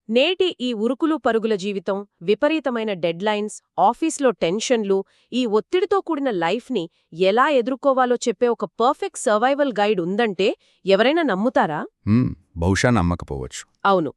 నేటి ఈ ఉరుకులు పరుగుల జీవితం, విపరీతమైన డెడ్లైన్స్, ఆఫీస్లో టెన్షన్లు, ఈ ఒత్తిడితో కూడిన లైఫ్ని ఎలా ఎదుర్కోవాలో చెప్పే ఒక పర్ఫెక్ట్ సర్వైవల్ గైడ్ ఉందంటే ఎవరైనా నమ్ముతారా? బహుశా నమ్మకపోవచ్చు. అవును.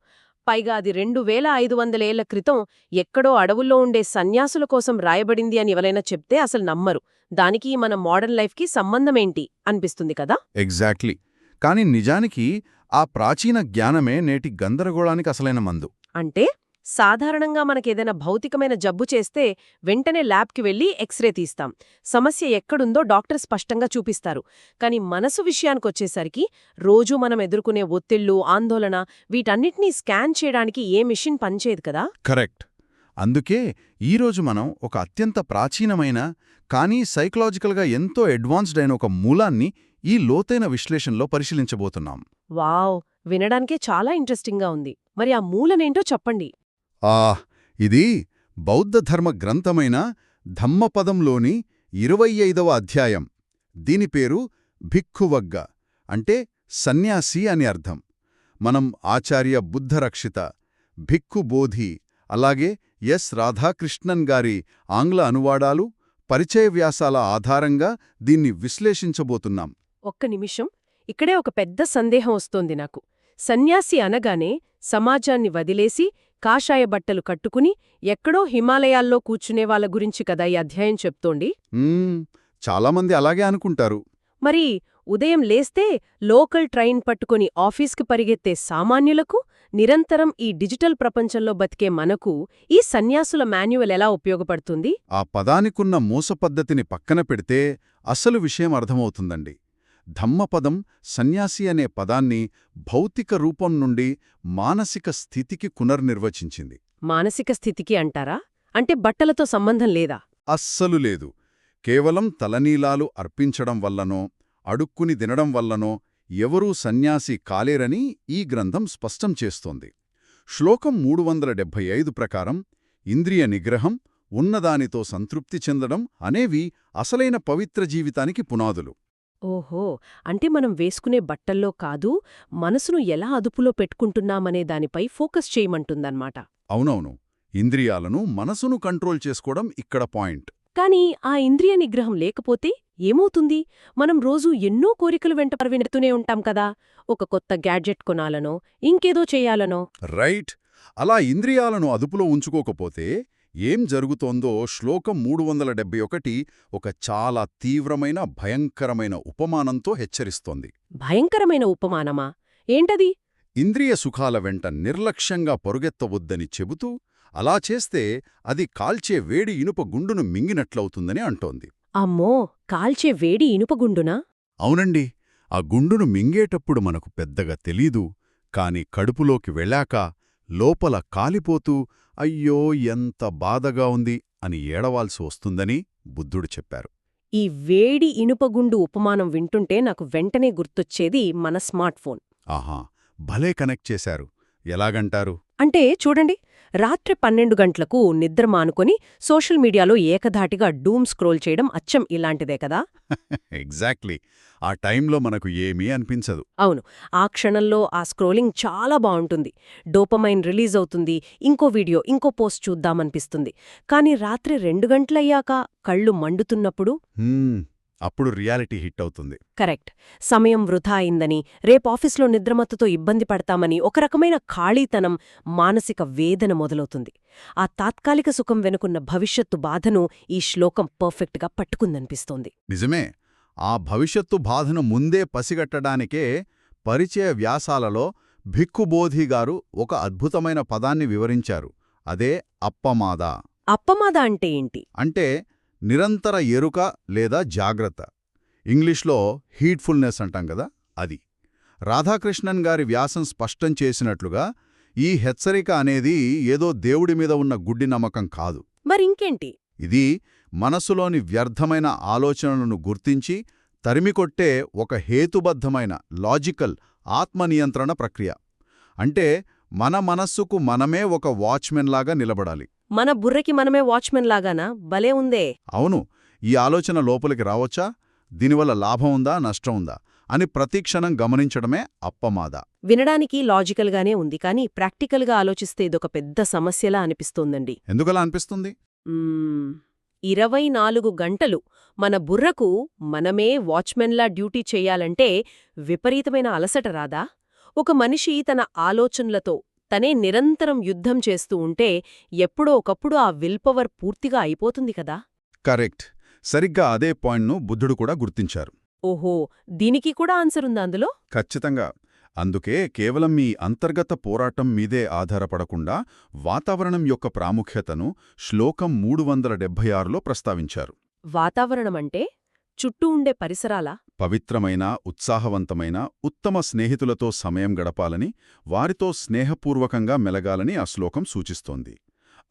పైగా అది 2500 ఏళ్ల క్రితం ఎక్కడో అడవుల్లో ఉండే సన్యాసుల కోసం రాయబడింది అని ఎవరైనా చెప్తే అసలు నమ్మరు. దానికి మన మోడర్న్ లైఫ్కి సంబంధమేంటి అనిపిస్తుంది కదా. ఎగ్జాక్ట్లీ. కాని నిజానికి ఆ ప్రాచీన జ్ఞానమే నేటి గందరగోళానికి అసలైన మందు. అంటే సాధారణంగా మనకేదైనా భౌతికమైన జబ్బు చేస్తే వెంటనే ల్యాబ్కి వెళ్ళి ఎక్స్రే తీస్తాం. సమస్య ఎక్కడుందో డాక్టర్ స్పష్టంగా చూపిస్తారు. కాని మనసు విషయానికొచ్చేసరికి రోజూ మనం ఎదుర్కొనే ఒత్తిళ్లు, ఆందోళన వీటన్నిటినీ స్కాన్ చేయడానికి ఏ మిషన్ పనిచేయదు కదా. కరెక్ట్. అందుకే ఈరోజు మనం ఒక అత్యంత ప్రాచీనమైన కానీ సైకలాజికల్గా ఎంతో అడ్వాన్స్డ్ అయిన ఒక మూలాన్ని ఈ లోతైన విశ్లేషణలో పరిశీలించబోతున్నాం. వావ్, వినడానికే చాలా ఇంట్రెస్టింగ్గా ఉంది. మరి ఆ మూలనేంటో చెప్పండి. ఇది బౌద్ధధర్మ గ్రంథమైన ధమ్మపదంలోని 25వ అధ్యాయం. దీని పేరు భిక్కువగ్గ, అంటే సన్యాసి అని అర్థం. మనం ఆచార్య బుద్ధరక్షిత, భిక్కు బోధి, అలాగే ఎస్ రాధాకృష్ణన్ గారి ఆంగ్ల అనువాడాలు, పరిచయ వ్యాసాల ఆధారంగా దీన్ని విశ్లేషించబోతున్నాం. ఒక్క నిమిషం, ఇక్కడే ఒక పెద్ద సందేహం వస్తోంది నాకు. సన్యాసి అనగానే సమాజాన్ని వదిలేసి కాషాయ బట్టలు కట్టుకుని ఎక్కడో హిమాలయాల్లో కూర్చునేవాళ్ల గురించి కదా ఈ అధ్యాయం చెప్తోంది. చాలామంది అలాగే అనుకుంటారు. మరి ఉదయం లేస్తే లోకల్ ట్రైన్ పట్టుకుని ఆఫీస్కి పరిగెత్తే సామాన్యులకు, నిరంతరం ఈ డిజిటల్ ప్రపంచంలో బతికే మనకు ఈ సన్యాసుల మాన్యువల్ ఎలా ఉపయోగపడుతుంది? ఆ పదానికున్న మోసపద్ధతిని పక్కన పెడితే అసలు విషయం అర్థమవుతుందండి. ధమ్మపదం సన్యాసి అనే పదాన్ని భౌతిక రూపం నుండి మానసిక స్థితికి పునర్నిర్వచించింది. మానసిక స్థితికి అంటారా? అంటే బట్టలతో సంబంధం లేదా? అస్సలు లేదు. కేవలం తలనీలాలు అర్పించడం వల్లనో, అడుక్కుని తినడం వల్లనో ఎవరూ సన్యాసి కాలేరని ఈ గ్రంథం స్పష్టం చేస్తోంది. శ్లోకం 375 ప్రకారం ఇంద్రియ నిగ్రహం, ఉన్నదానితో సంతృప్తి చెందడం అనేవి అసలైన పవిత్ర జీవితానికి పునాదులు. ఓహో, అంటే మనం వేసుకునే బట్టల్లో కాదు, మనసును ఎలా అదుపులో పెట్టుకుంటున్నామనే దానిపై ఫోకస్ చేయమంటుందన్నమాట. అవునవును. ఇంద్రియాలను, మనసును కంట్రోల్ చేసుకోవడం ఇక్కడ పాయింట్. కానీ ఆ ఇంద్రియ నిగ్రహం లేకపోతే ఏమవుతుంది? మనం రోజూ ఎన్నో కోరికలు వెంట పరిగెడుతూనే ఉంటాం కదా. ఒక కొత్త గ్యాడ్జెట్ కొనాలనో, ఇంకేదో చేయాలనో. రైట్. అలా ఇంద్రియాలను అదుపులో ఉంచుకోకపోతే ఏం జరుగుతోందో శ్లోకం 371 ఒక చాలా తీవ్రమైన, భయంకరమైన ఉపమానంతో హెచ్చరిస్తోంది. భయంకరమైన ఉపమానమా? ఏంటది? ఇంద్రియ సుఖాల వెంట నిర్లక్ష్యంగా పరుగెత్తవద్దని చెబుతూ, అలా చేస్తే అది కాల్చే వేడి ఇనుప గుండును మింగినట్లవుతుందని అంటోంది. అమ్మో, కాల్చే వేడి ఇనుపగుండునా? అవునండి. ఆ గుండును మింగేటప్పుడు మనకు పెద్దగా తెలీదు, కాని కడుపులోకి వెళ్ళాక లోపల కాలిపోతూ అయ్యో ఎంత బాధగా ఉంది అని ఏడవాల్సి వస్తుందని బుద్ధుడు చెప్పారు. ఈ వేడి ఇనుపగుండు ఉపమానం వింటుంటే నాకు వెంటనే గుర్తొచ్చేది మన స్మార్ట్ ఫోన్. ఆహా, భలే కనెక్ట్ చేశారు. ఎలాగంటారు? అంటే చూడండి, రాత్రి 12 గంటలకు నిద్ర మానుకొని సోషల్ మీడియాలో ఏకధాటిగా డూమ్ స్క్రోల్ చేయడం అచ్చం ఇలాంటిదే కదా. ఎగ్జాక్ట్లీ. ఆ టైంలో మనకు ఏమీ అనిపించదు. అవును, ఆ క్షణంలో ఆ స్క్రోలింగ్ చాలా బావుంటుంది. డోపమైన్ రిలీజ్ అవుతుంది, ఇంకో వీడియో, ఇంకో పోస్ట్ చూద్దామనిపిస్తుంది. కానీ రాత్రి 2 గంటలయ్యాక కళ్ళు మండుతున్నప్పుడు అప్పుడు రియాలిటీ హిట్ అవుతుంది. కరెక్ట్. సమయం వృధా అయిందని, రేపాఫీస్లో నిద్రమత్తుతో ఇబ్బంది పడతామని ఒక రకమైన ఖాళీతనం, మానసిక వేదన మొదలవుతుంది. ఆ తాత్కాలిక సుఖం వెనుకున్న భవిష్యత్తు బాధను ఈ శ్లోకం పర్ఫెక్ట్గా పట్టుకుందనిపిస్తోంది. నిజమే. ఆ భవిష్యత్తు బాధను ముందే పసిగట్టడానికే పరిచయ వ్యాసాలలో భిక్కుబోధిగారు ఒక అద్భుతమైన పదాన్ని వివరించారు. అదే అప్పమాద. అప్పమాద అంటే ఏంటి? అంటే నిరంతర ఎరుక లేదా జాగ్రత్త. ఇంగ్లీష్లో హీడ్ఫుల్నెస్ అంటాం కదా, అది. రాధాకృష్ణన్ గారి వ్యాసం స్పష్టం చేసినట్లుగా ఈ హెచ్చరిక అనేది ఏదో దేవుడిమీద ఉన్న గుడ్డి నమ్మకం కాదు. మరింకేంటి? ఇది మనసులోని వ్యర్థమైన ఆలోచనలను గుర్తించి తరిమికొట్టే ఒక హేతుబద్ధమైన, లాజికల్ ఆత్మనియంత్రణ ప్రక్రియ. అంటే మన మనస్సుకు మనమే ఒక వాచ్మెన్లాగా నిలబడాలి. మన బుర్రకి మనమే వాచ్మెన్ లాగానా? భలే ఉందే. అవును. ఈ ఆలోచన లోపలికి రావచ్చా? దీనివల్ల లాభం ఉందా, నష్టం ఉందా అని ప్రతిక్షణం గమనించడమే అప్పమాద. వినడానికి లాజికల్గానే ఉంది, కానీ ప్రాక్టికల్గా ఆలోచిస్తే ఇదొక పెద్ద సమస్యలా అనిపిస్తోందండి. ఎందుకలా అనిపిస్తుంది? 24 గంటలు మన బుర్రకు మనమే వాచ్మెన్లా డ్యూటీ చెయ్యాలంటే విపరీతమైన అలసట రాదా? ఒక మనిషి తన ఆలోచనలతో తనే నిరంతరం యుద్ధం చేస్తూ ఉంటే ఎప్పుడో ఒకప్పుడు ఆ విల్ పవర్ పూర్తిగా అయిపోతుంది కదా. కరెక్ట్. సరిగ్గా అదే పాయింట్ను బుద్ధుడు కూడా గుర్తించారు. ఓహో, దీనికి కూడా ఆన్సరుందా అందులో? ఖచ్చితంగా. అందుకే కేవలం మీ అంతర్గత పోరాటం మీదే ఆధారపడకుండా వాతావరణం యొక్క ప్రాముఖ్యతను శ్లోకం 376లో ప్రస్తావించారు. వాతావరణమంటే చుట్టూ ఉండే పరిసరాలా? పవిత్రమైన, ఉత్సాహవంతమైన, ఉత్తమ స్నేహితులతో సమయం గడపాలని, వారితో స్నేహపూర్వకంగా మెలగాలని ఆ శ్లోకం సూచిస్తోంది.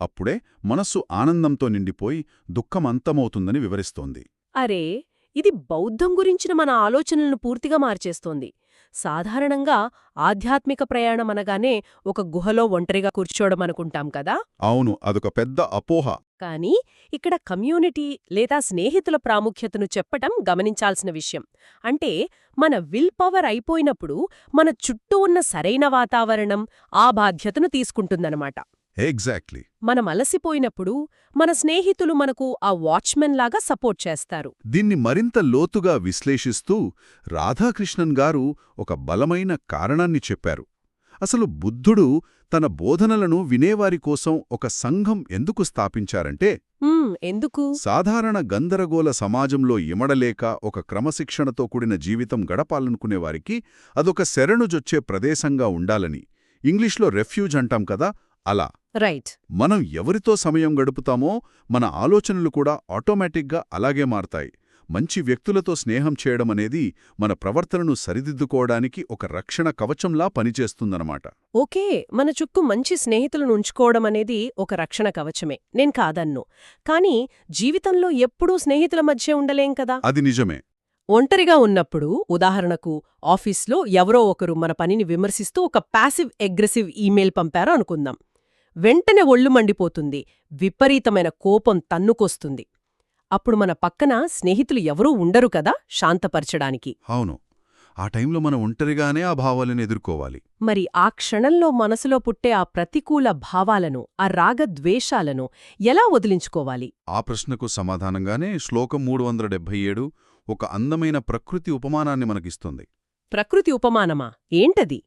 అప్పుడే మనస్సు ఆనందంతో నిండిపోయి దుఃఖమంతమవుతుందని వివరిస్తోంది. అరే, ఇది బౌద్ధం గురించిన మన ఆలోచనలను పూర్తిగా మార్చేస్తోంది. సాధారణంగా ఆధ్యాత్మిక ప్రయాణం అనగానే ఒక గుహలో ఒంటరిగా కూర్చోవడం అనుకుంటాం కదా. అవును, అదొక పెద్ద అపోహ. కానీ ఇక్కడ కమ్యూనిటీ లేదా స్నేహితుల ప్రాముఖ్యతను చెప్పటం గమనించాల్సిన విషయం. అంటే మన విల్ పవర్ అయిపోయినప్పుడు మన చుట్టూ ఉన్న సరైన వాతావరణం ఆ బాధ్యతను తీసుకుంటుందన్నమాట. ఎగ్జాక్ట్లీ. మనం అలసిపోయినప్పుడు మన స్నేహితులు మనకు ఆ వాచ్మెన్ లాగా సపోర్ట్ చేస్తారు. దీన్ని మరింత లోతుగా విశ్లేషిస్తూ రాధాకృష్ణన్ గారు ఒక బలమైన కారణాన్ని చెప్పారు. అసలు బుద్ధుడు తన బోధనలను వినేవారి కోసం ఒక సంఘం ఎందుకు స్థాపించారంటే, ఎందుకు? సాధారణ గందరగోళ సమాజంలో ఇమడలేక ఒక క్రమశిక్షణతో కూడిన జీవితం గడపాలనుకునేవారికి అదొక శరణుజొచ్చే ప్రదేశంగా ఉండాలని. ఇంగ్లీష్లో రెఫ్యూజ్ అంటాం కదా, అలా. రైట్. మనం ఎవరితో సమయం గడుపుతామో మన ఆలోచనలు కూడా ఆటోమేటిక్గా అలాగే మారతాయి. మంచి వ్యక్తులతో స్నేహం చేయడం అనేది మన ప్రవర్తనను సరిదిద్దుకోవడానికి ఒక రక్షణ కవచంలా పనిచేస్తుందన్నమాట. ఓకే, మన చుట్టూ మంచి స్నేహితులను ఉంచుకోవడం అనేది ఒక రక్షణ కవచమే, నేను కాదన్ను. కానీ జీవితంలో ఎప్పుడూ స్నేహితుల మధ్య ఉండలేం కదా. అది నిజమే. ఒంటరిగా ఉన్నప్పుడు, ఉదాహరణకు ఆఫీస్లో ఎవరో ఒకరు మన పనిని విమర్శిస్తూ ఒక ప్యాసివ్ అగ్రెసివ్ ఈమెయిల్ పంపారు అనుకుందాం. వెంటనే ఒళ్ళు మండిపోతుంది, విపరీతమైన కోపం తన్నుకొస్తుంది. అప్పుడు మన పక్కన స్నేహితులు ఎవరూ ఉండరు కదా శాంతపరచడానికి. అవును, ఆ టైంలో మనం ఒంటరిగానే ఆ భావాలను ఎదుర్కోవాలి. మరి ఆ క్షణంలో మనసులో పుట్టే ఆ ప్రతికూల భావాలను, ఆ రాగద్వేషాలను ఎలా వదిలించుకోవాలి? ఆ ప్రశ్నకు సమాధానంగానే శ్లోకం 377 ఒక అందమైన ప్రకృతి ఉపమానాన్ని మనకిస్తుంది. ప్రకృతి ఉపమానమా? ఏంటది?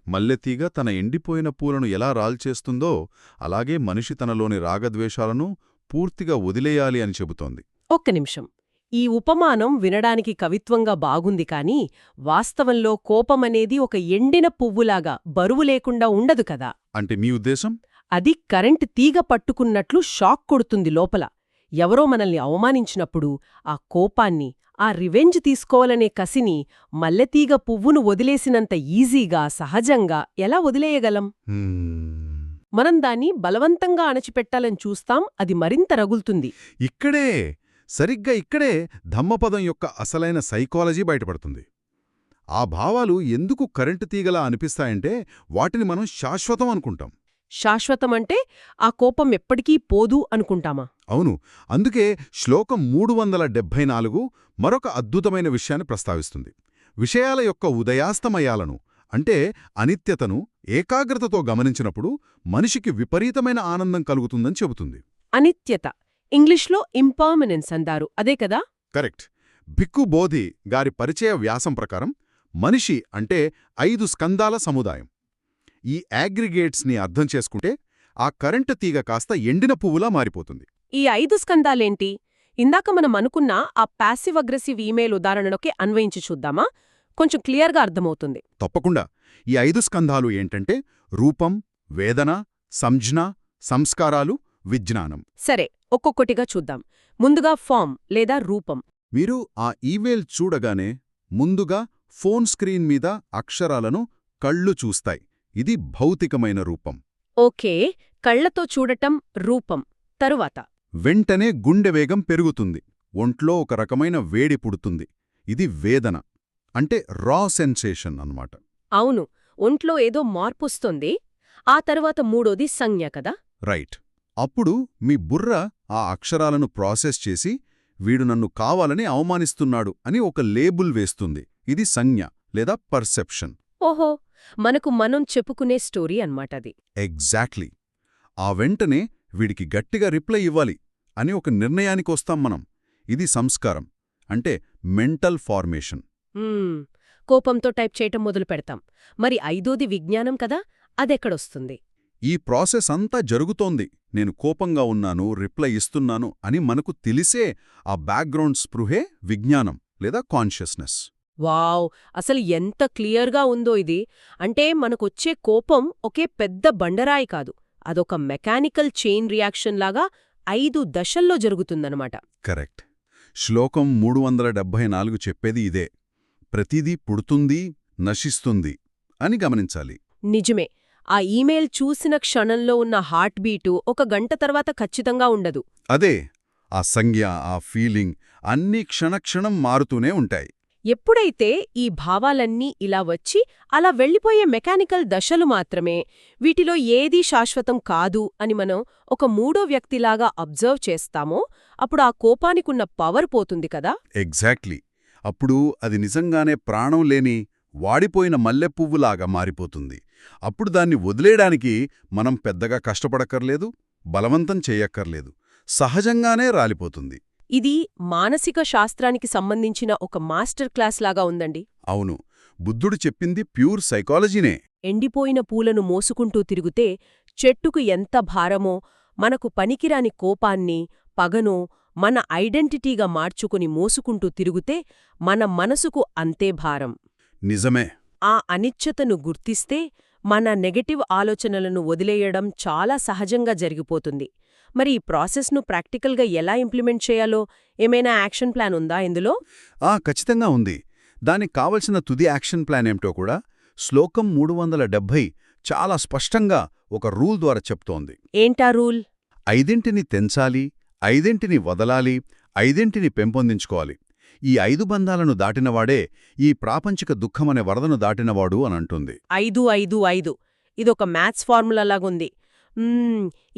మల్లెతీగ తన ఎండిపోయిన పూలను ఎలా రాల్చేస్తుందో అలాగే మనిషి తనలోని రాగద్వేషాలను పూర్తిగా వదిలేయాలి అని చెబుతోంది. ఒక్క నిమిషం. ఈ ఉపమానం వినడానికి కవిత్వంగా బాగుంది, కానీ వాస్తవంలో కోపమనేది ఒక ఎండిన పువ్వులాగా బరువు లేకుండా ఉండదు కదా. అంటే మీ ఉద్దేశం? అది కరెంట్ తీగ పట్టుకున్నట్లు షాక్ కొడుతుంది లోపల. ఎవరో మనల్ని అవమానించినప్పుడు ఆ కోపాన్ని, ఆ రివెంజ్ తీసుకోవాలనే కసిని మల్లెతీగ పువ్వును వదిలేసినంత ఈజీగా, సహజంగా ఎలా వదిలేయగలం? మనం దాన్ని బలవంతంగా అణచిపెట్టాలని చూస్తాం, అది మరింత రగులుతుంది. సరిగ్గా ఇక్కడే ధమ్మపదం యొక్క అసలైన సైకాలజీ బయటపడుతుంది. ఆ భావాలు ఎందుకు కరెంటు తీగలా అనిపిస్తాయంటే వాటిని మనం శాశ్వతం అనుకుంటాం. శాశ్వతమంటే ఆ కోపం ఎప్పటికీ పోదు అనుకుంటామా? అవును, అందుకే శ్లోకం 374 మరొక అద్భుతమైన విషయాన్ని ప్రస్తావిస్తుంది. విషయాల యొక్క ఉదయాస్తమయాలను, అంటే అనిత్యతను ఏకాగ్రతతో గమనించినప్పుడు మనిషికి విపరీతమైన ఆనందం కలుగుతుందని చెబుతుంది. అనిత్యత ఇంగ్లీష్లో ఇంపర్మనెన్స్ అంటారు, అదే కదా? కరెక్ట్. భిక్కు బోధి గారి పరిచయ వ్యాసం ప్రకారం మనిషి అంటే 5 స్కందాల సముదాయం. ఈ అగ్రిగేట్స్ని అర్థం చేసుకుంటే ఆ కరెంటు తీగ కాస్త ఎండిన పువ్వులా మారిపోతుంది. ఈ 5 స్కందాలేంటి? ఇందాక మనం అనుకున్న ఆ ప్యాసివ్ అగ్రెసివ్ ఈమెయిల్ ఉదాహరణలోకి అన్వయించి చూద్దామా? కొంచెం క్లియర్గా అర్థమవుతుంది. తప్పకుండా. ఈ 5 స్కంధాలు ఏంటంటే రూపం, వేదన, సంజ్ఞ, సంస్కారాలు, విజ్ఞానం. సరే, ఒక్కొక్కటిగా చూద్దాం. ముందుగా ఫామ్ లేదా రూపం. మీరు ఆ ఈమెయిల్ చూడగానే ముందుగా ఫోన్ స్క్రీన్ మీద అక్షరాలను కళ్ళు చూస్తాయి. ఇది భౌతికమైన రూపం. ఓకే, కళ్లతో చూడటం రూపం. తరువాత వెంటనే గుండె వేగం పెరుగుతుంది, ఒంట్లో ఒక రకమైన వేడి పుడుతుంది. ఇది వేదన, అంటే రా సెన్సేషన్ అన్నమాట. అవును, ఒంట్లో ఏదో మార్పొస్తుంది. ఆ తరువాత మూడోది సంజ్ఞ కదా? రైట్. అప్పుడు మీ బుర్ర ఆ అక్షరాలను ప్రాసెస్ చేసి వీడు నన్ను కావాలని అవమానిస్తున్నాడు అని ఒక లేబుల్ వేస్తుంది. ఇది సంజ్ఞ లేదా పర్సెప్షన్. ఓహో, మనకు మనం చెప్పుకునే స్టోరీ అన్నమాటది. ఎగ్జాక్ట్లీ. ఆ వెంటనే వీడికి గట్టిగా రిప్లై ఇవ్వాలి అని ఒక నిర్ణయానికొస్తాం మనం. ఇది సంస్కారం, అంటే మెంటల్ ఫార్మేషన్. కోపంతో టైప్ చేయటం మొదలు పెడతాం. మరి ఐదోది విజ్ఞానం కదా, అదెక్కడొస్తుంది? ఈ ప్రాసెస్ అంతా జరుగుతోంది. నేను కోపంగా ఉన్నాను, రిప్లై ఇస్తున్నాను అని మనకు తెలిసే ఆ బ్యాక్గ్రౌండ్ స్పృహే విజ్ఞానం లేదా కాన్షియస్నెస్. వావ్! అసలు ఎంత క్లియర్గా ఉందో ఇది. అంటే మనకొచ్చే కోపం ఒకే పెద్ద బండరాయి కాదు, అదొక మెకానికల్ చైన్ రియాక్షన్ లాగా 5 దశల్లో జరుగుతుందన్నమాట. కరెక్ట్. శ్లోకం 374 చెప్పేది ఇదే. ప్రతిదీ పుడుతుంది, నశిస్తుంది అని గమనించాలి. నిజమే. ఆ ఈమెయిల్ చూసిన క్షణంలో ఉన్న హార్ట్ బీటు 1 గంట తర్వాత ఖచ్చితంగా ఉండదు. అదే, ఆ సంజ్ఞ, ఆ ఫీలింగ్ అన్నీ క్షణక్షణం మారుతూనే ఉంటాయి. ఎప్పుడైతే ఈ భావాలన్నీ ఇలా వచ్చి అలా వెళ్ళిపోయే మెకానికల్ దశలు మాత్రమే, వీటిలో ఏదీ శాశ్వతం కాదు అని మనం ఒక మూడో వ్యక్తిలాగా అబ్జర్వ్ చేస్తామో, అప్పుడు ఆ కోపానికున్న పవర్ పోతుంది కదా. ఎగ్జాక్ట్లీ. అప్పుడు అది నిజంగానే ప్రాణం లేని, వాడిపోయిన మల్లెపువ్వులాగా మారిపోతుంది. అప్పుడు దాన్ని వదిలేయడానికి మనం పెద్దగా కష్టపడక్కర్లేదు, బలవంతం చేయక్కర్లేదు. సహజంగానే రాలిపోతుంది. ఇది మానసిక శాస్త్రానికి సంబంధించిన ఒక మాస్టర్ క్లాస్ లాగా ఉందండి. అవును, బుద్ధుడు చెప్పింది ప్యూర్ సైకాలజీనే. ఎండిపోయిన పూలను మోసుకుంటూ తిరిగితే చెట్టుకు ఎంత భారమో, మనకు పనికిరాని కోపాన్ని, పగనో మన ఐడెంటిటీగా మార్చుకుని మోసుకుంటూ తిరిగితే మన మనసుకు అంతే భారం. నిజమే. ఆ అనిశ్చతను గుర్తిస్తే మన నెగటివ్ ఆలోచనలను వదిలేయడం చాలా సహజంగా జరిగిపోతుంది. మరి ఈ ప్రాసెస్ను ప్రాక్టికల్గా ఎలా ఇంప్లిమెంట్ చేయాలో ఏమైనా యాక్షన్ ప్లాన్ ఉందా ఇందులో? ఖచ్చితంగా ఉంది. దానికి కావలసిన తుది యాక్షన్ ప్లాన్ ఏమిటో కూడా శ్లోకం 370 చాలా స్పష్టంగా ఒక రూల్ ద్వారా చెప్తోంది. ఏంటా రూల్? 5ని తెంచాలి, 5ని వదలాలి, 5ని పెంపొందించుకోవాలి. ఈ 5 బంధాలను దాటినవాడే ఈ ప్రాపంచిక దుఃఖమనే వరదను దాటినవాడు అనంటుంది. 5-5-5 ఇదొక మ్యాథ్స్ ఫార్ములాలాగుంది.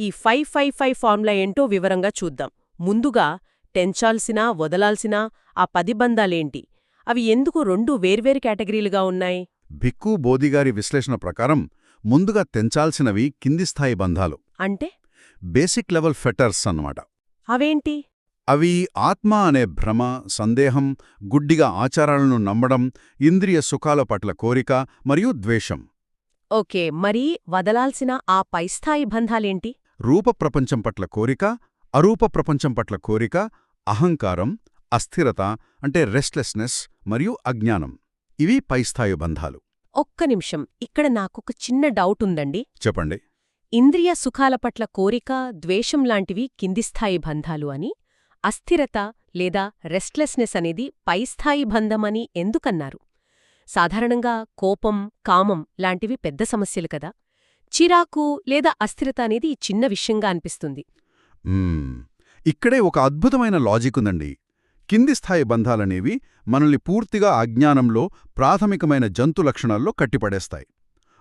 ఈ 5-5-5 ఫార్ములా ఏంటో వివరంగా చూద్దాం. ముందుగా తెంచాల్సినా వదలాల్సినా ఆ 10 బంధాలేంటి? అవి ఎందుకు 2 వేర్వేరు కేటగిరీలుగా ఉన్నాయి? భిక్కు బోధిగారి విశ్లేషణ ప్రకారం ముందుగా తెంచాల్సినవి కింది స్థాయి బంధాలు, అంటే బేసిక్ లెవెల్ ఫెటర్స్ అన్నమాట. అవేంటి? అవి ఆత్మ అనే భ్రమ, సందేహం, గుడ్డిగా ఆచారాలను నమ్మడం, ఇంద్రియ సుఖాల పట్ల కోరిక మరియు ద్వేషం. ఓకే, మరి వదలాల్సిన ఆ పైస్థాయి బంధాలేంటి? రూప ప్రపంచం పట్ల కోరిక, అరూప ప్రపంచం పట్ల కోరిక, అహంకారం, అస్థిరత అంటే రెస్ట్లెస్నెస్ మరియు అజ్ఞానం. ఇవి పైస్థాయి బంధాలు. ఒక్క నిమిషం, ఇక్కడ నాకొక చిన్న డౌట్ ఉందండి. చెప్పండి. ఇంద్రియ సుఖాల పట్ల కోరిక, ద్వేషం లాంటివి కిందిస్థాయి బంధాలు అని, అస్థిరత లేదా రెస్ట్లెస్నెస్ అనేది పైస్థాయి బంధమని ఎందుకన్నారు? సాధారణంగా కోపం, కామం లాంటివి పెద్ద సమస్యలు కదా. చిరాకు లేదా అస్థిరత అనేది చిన్న విషయంగా అనిపిస్తుంది. ఇక్కడే ఒక అద్భుతమైన లాజిక్ ఉందండి. కింది స్థాయి బంధాలనేవి మనల్ని పూర్తిగా అజ్ఞానంలో, ప్రాథమికమైన జంతు లక్షణాల్లో కట్టిపడేస్తాయి.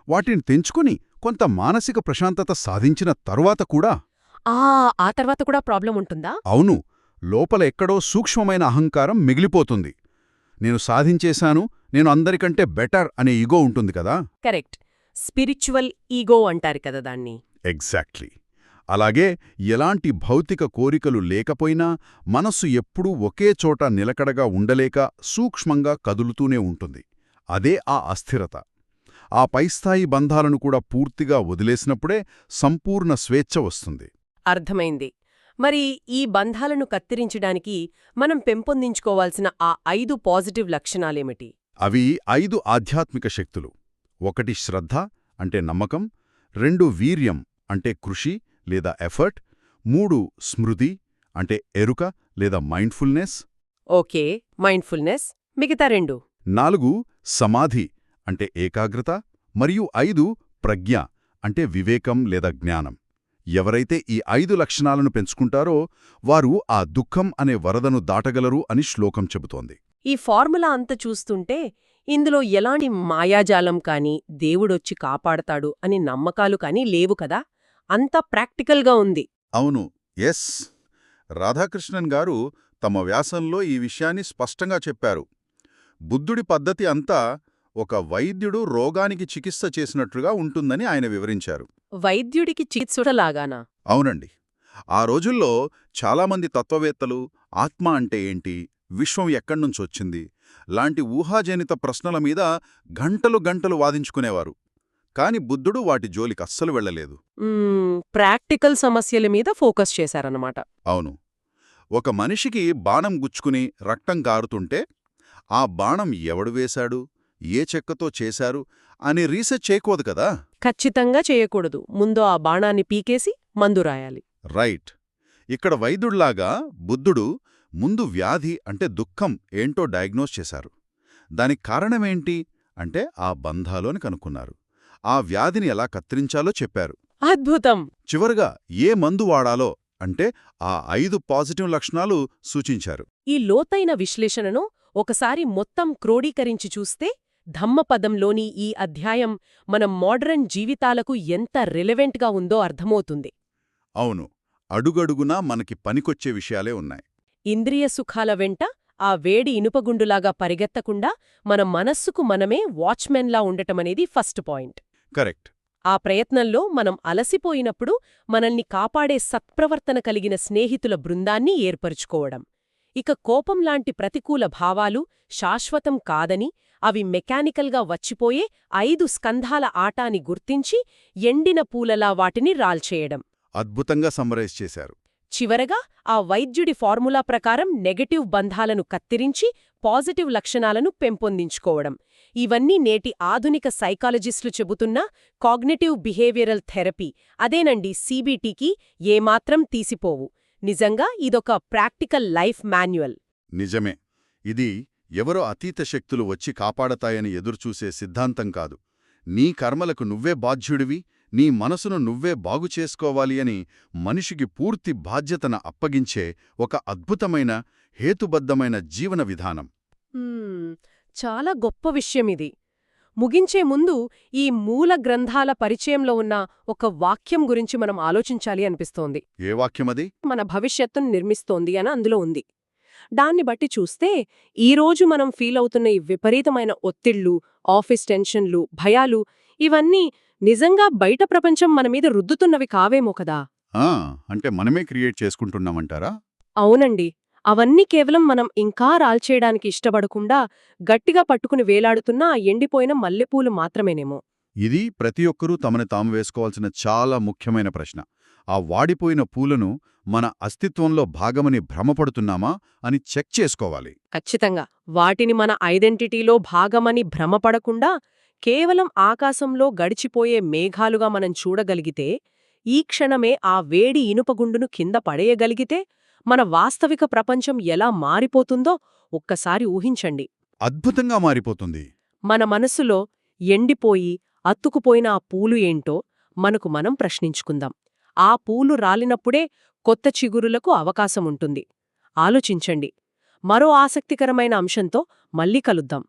వాటిని తెంచుకుని కొంత మానసిక ప్రశాంతత సాధించిన తరువాత కూడా ఆ తర్వాత కూడా ప్రాబ్లం ఉంటుందా? అవును, లోపల ఎక్కడో సూక్ష్మమైన అహంకారం మిగిలిపోతుంది. నేను సాధించేశాను, నేను అందరికంటే బెటర్ అనే ఈగో ఉంటుంది కదా. కరెక్ట్. స్పిరిచువల్ ఈగో అంటారు కదా దాన్ని. ఎగ్జాక్ట్లీ. అలాగే ఎలాంటి భౌతిక కోరికలు లేకపోయినా మనస్సు ఎప్పుడూ ఒకే చోట నిలకడగా ఉండలేక సూక్ష్మంగా కదులుతూనే ఉంటుంది. అదే ఆ అస్థిరత. ఆ పైస్థాయి బంధాలను కూడా పూర్తిగా వదిలేసినప్పుడే సంపూర్ణ స్వేచ్ఛ వస్తుంది. అర్థమైంది. మరి ఈ బంధాలను కత్తిరించడానికి మనం పెంపొందించుకోవాల్సిన ఆ 5 పాజిటివ్ లక్షణాలేమిటి? అవి 5 ఆధ్యాత్మిక శక్తులు. 1 శ్రద్ధ అంటే నమ్మకం, 2 వీర్యం అంటే కృషి లేదా ఎఫర్ట్, 3 స్మృతి అంటే ఎరుక లేదా మైండ్ఫుల్నెస్. Okay, mindfulness. మిగతా 2? 4 సమాధి అంటే ఏకాగ్రత, మరియు 5 ప్రజ్ఞ అంటే వివేకం లేదా జ్ఞానం. ఎవరైతే ఈ 5 లక్షణాలను పెంచుకుంటారో వారు ఆ దుఃఖం అనే వరదను దాటగలరు అని శ్లోకం చెబుతోంది. ఈ ఫార్ములా అంత చూస్తుంటే ఇందులో ఎలాంటి మాయాజాలం కాని, దేవుడొచ్చి కాపాడతాడు అని నమ్మకాలు కాని లేవు కదా. అంతా ప్రాక్టికల్గా ఉంది. అవును, ఎస్. రాధాకృష్ణన్ గారు తమ వ్యాసంలో ఈ విషయాన్ని స్పష్టంగా చెప్పారు. బుద్ధుడి పద్ధతి అంతా ఒక వైద్యుడు రోగానికి చికిత్స చేసినట్లుగా ఉంటుందని ఆయన వివరించారు. వైద్యుడికి చికిత్సలాగానా? అవునండి. ఆ రోజుల్లో చాలామంది తత్వవేత్తలు ఆత్మ అంటే ఏంటి, విశ్వం ఎక్కడ్నుంచొచ్చింది లాంటి ఊహాజనిత ప్రశ్నల మీద గంటలు గంటలు వాదించుకునేవారు. కాని బుద్ధుడు వాటి జోలికస్సలు వెళ్లలేదు. ప్రాక్టికల్ సమస్యల మీద ఫోకస్ చేశారన్నమాట. అవును. ఒక మనిషికి బాణం గుచ్చుకుని రక్తం కారుతుంటే ఆ బాణం ఎవడు వేశాడు, ఏ చెక్కతో చేశారు అని రీసెర్చ్ చేయకూడదు కదా. ఖచ్చితంగా చేయకూడదు. ముందు ఆ బాణాన్ని పీకేసి మందు రాయాలి. రైట్. ఇక్కడ వైద్యుళ్లాగా బుద్ధుడు ముందు వ్యాధి అంటే దుఃఖం ఏంటో డయాగ్నోస్ చేశారు. దానికి కారణమేంటి అంటే ఆ బంధాలోని కనుక్కున్నారు. ఆ వ్యాధిని ఎలా కత్తిరించాలో చెప్పారు. అద్భుతం! చివరగా ఏ మందు వాడాలో అంటే ఆ 5 పాజిటివ్ లక్షణాలు సూచించారు. ఈ లోతైన విశ్లేషణను ఒకసారి మొత్తం క్రోడీకరించి చూస్తే ధమ్మపదంలోని ఈ అధ్యాయం మన మోడరన్ జీవితాలకు ఎంత రిలెవెంట్గా ఉందో అర్థమవుతుంది. అవును. అడుగడుగునా మనకి పనికొచ్చే విషయాలే ఉన్నాయి. ఇంద్రియ సుఖాల వెంట ఆ వేడి ఇనుపగుండులాగా పరిగెత్తకుండా మన మనస్సుకు మనమే వాచ్మెన్లా ఉండటమనేది ఫస్ట్ పాయింట్. కరెక్ట్. ఆ ప్రయత్నంలో మనం అలసిపోయినప్పుడు మనల్ని కాపాడే సత్ప్రవర్తన కలిగిన స్నేహితుల బృందాన్ని ఏర్పరుచుకోవడం. ఇక కోపంలాంటి ప్రతికూల భావాలు శాశ్వతం కాదని, అవి మెకానికల్గా వచ్చిపోయే 5 స్కంధాల ఆట అని గుర్తించి ఎండిన పూలలా వాటిని రాల్చేయడం. అద్భుతంగా సమ్మరైజ్ చేశారు. చివరగా ఆ వైద్యుడి ఫార్ములా ప్రకారం నెగటివ్ బంధాలను కత్తిరించి పాజిటివ్ లక్షణాలను పెంపొందించుకోవడం. ఇవన్నీ నేటి ఆధునిక సైకాలజిస్టులు చెబుతున్న కాగ్నిటివ్ బిహేవియరల్ థెరపీ, అదేనండి CBTకి ఏమాత్రం తీసిపోవు. నిజంగా ఇదొక ప్రాక్టికల్ లైఫ్ మాన్యువల్. నిజమే. ఇది ఎవరో అతీత శక్తులు వచ్చి కాపాడతాయని ఎదురుచూసే సిద్ధాంతం కాదు. నీ కర్మలకు నువ్వే బాధ్యుడివి, నీ మనసును నువ్వే బాగుచేసుకోవాలి అని మనిషికి పూర్తి బాధ్యతను అప్పగించే ఒక అద్భుతమైన హేతుబద్ధమైన జీవన విధానం. చాలా గొప్ప విషయమిది. ముగించే ముందు ఈ మూల గ్రంథాల పరిచయంలో ఉన్న ఒక వాక్యం గురించి మనం ఆలోచించాలి అనిపిస్తోంది. ఏ వాక్యమది? మన భవిష్యత్తును నిర్మిస్తోంది అని అందులో ఉంది. దాన్ని బట్టి చూస్తే ఈరోజు మనం ఫీల్ అవుతున్న ఈ విపరీతమైన ఒత్తిళ్లు, ఆఫీస్ టెన్షన్లు, భయాలు ఇవన్నీ నిజంగా బయట ప్రపంచం మనమీద రుద్దుతున్నవి కావేమో కదా. అంటే మనమే క్రియేట్ చేసుకుంటున్నామంటారా? అవునండి. అవన్నీ కేవలం మనం ఇంకా రాల్చేయడానికి ఇష్టపడకుండా గట్టిగా పట్టుకుని వేలాడుతున్న ఆ ఎండిపోయిన మల్లెపూలు మాత్రమేనేమో. ఇది ప్రతి ఒక్కరూ తమని తాము వేసుకోవాల్సిన చాలా ముఖ్యమైన ప్రశ్న. ఆ వాడిపోయిన పూలను మన అస్తిత్వంలో భాగమని భ్రమపడుతున్నామా అని చెక్ చేసుకోవాలి. ఖచ్చితంగా. వాటిని మన ఐడెంటిటీలో భాగమని భ్రమపడకుండా కేవలం ఆకాశంలో గడిచిపోయే మేఘాలుగా మనం చూడగలిగితే, ఈ క్షణమే ఆ వేడి ఇనుపగుండును కింద పడేయగలిగితే మన వాస్తవిక ప్రపంచం ఎలా మారిపోతుందో ఒక్కసారి ఊహించండి. అద్భుతంగా మారిపోతుంది. మన మనసులో ఎండిపోయి అత్తుకుపోయిన ఆ పూలు ఏంటో మనకు మనం ప్రశ్నించుకుందాం. ఆ పూలు రాలినప్పుడే కొత్త చిగురులకు అవకాశముంటుంది. ఆలోచించండి. మరో ఆసక్తికరమైన అంశంతో మళ్ళీ కలుద్దాం.